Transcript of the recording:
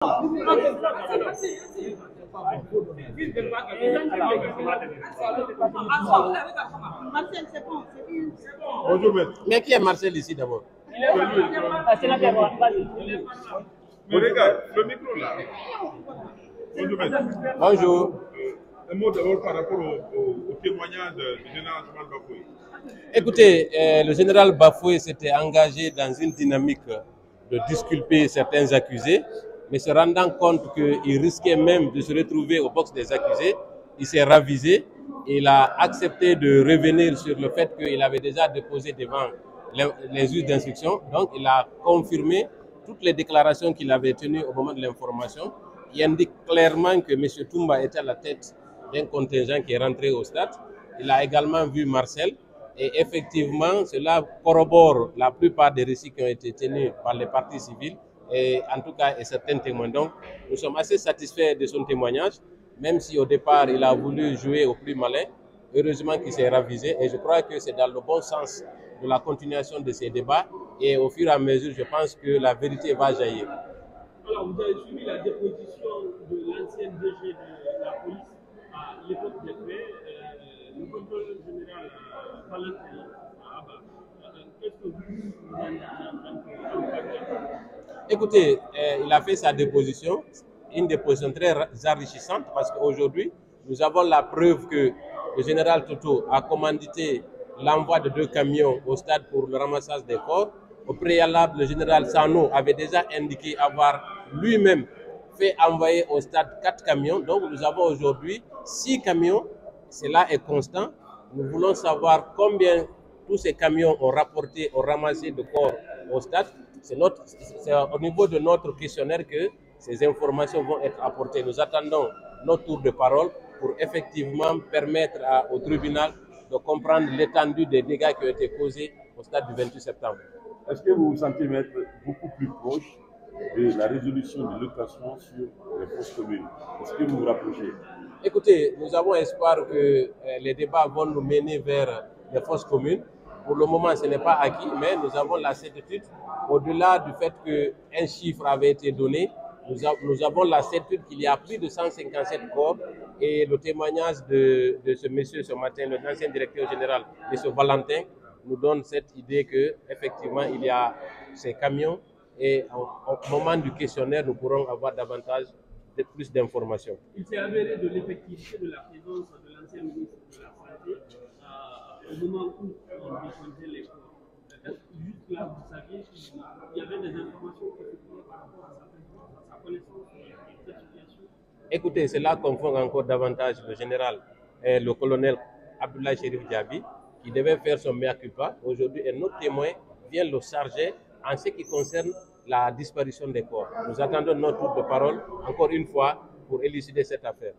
Bonjour, maître. Mais qui est Marcel ici d'abord? Mais regarde, le micro là. Bonjour, maître. Bonjour. Un mot d'abord par rapport au témoignage du général Bafoué. Écoutez, le général Bafoué s'était engagé dans une dynamique de disculper certains accusés, mais se rendant compte qu'il risquait même de se retrouver au box des accusés, il s'est ravisé et il a accepté de revenir sur le fait qu'il avait déjà déposé devant les juges d'instruction. Donc, il a confirmé toutes les déclarations qu'il avait tenues au moment de l'information. Il indique clairement que M. Toumba était à la tête d'un contingent qui est rentré au stade. Il a également vu Marcel. Et effectivement, cela corrobore la plupart des récits qui ont été tenus par les parties civiles et en tout cas et certains témoins. Donc, nous sommes assez satisfaits de son témoignage, même si au départ, il a voulu jouer au plus malin. Heureusement qu'il s'est ravisé et je crois que c'est dans le bon sens de la continuation de ces débats et au fur et à mesure, je pense que la vérité va jaillir. Alors, vous avez suivi la déposition de l'ancienne DG de la police à l'époque des faits, le contrôleur général Valentin Abba. Qu'est-ce que vous en dites en tant que... Écoutez, il a fait sa déposition, une déposition très enrichissante parce qu'aujourd'hui, nous avons la preuve que le général Toto a commandité l'envoi de 2 camions au stade pour le ramassage des corps. Au préalable, le général Sano avait déjà indiqué avoir lui-même fait envoyer au stade 4 camions. Donc nous avons aujourd'hui 6 camions. Cela est constant. Nous voulons savoir combien tous ces camions ont rapporté, ont ramassé de corps au stade. C'est au niveau de notre questionnaire que ces informations vont être apportées. Nous attendons notre tour de parole pour effectivement permettre au tribunal de comprendre l'étendue des dégâts qui ont été causés au stade du 28 septembre. Est-ce que vous vous sentez être beaucoup plus proche de la résolution de l'équation sur les fosses communes? Est-ce que vous vous rapprochez? Écoutez, nous avons espoir que les débats vont nous mener vers les fosses communes. Pour le moment, ce n'est pas acquis, mais nous avons la certitude, au-delà du fait qu'un chiffre avait été donné, nous avons la certitude qu'il y a plus de 157 corps et le témoignage de ce monsieur ce matin, l'ancien directeur général, M. Valentin, nous donne cette idée qu'effectivement, il y a ces camions et au moment du questionnaire, nous pourrons avoir davantage plus d'informations. Il s'est avéré de l'effectivité de la présence de l'ancien ministre de la Santé au moment où on décomptait les corps. Juste là, vous saviez qu'il y avait des informations qui étaient par rapport à sa connaissance de cette situation. Écoutez, cela confond encore davantage le général et le colonel Abdoulaye Chérif Diaby, qui devait faire son mea culpa. Aujourd'hui, un autre témoin vient le charger en ce qui concerne la disparition des corps. Nous attendons notre tour de parole, encore une fois, pour élucider cette affaire.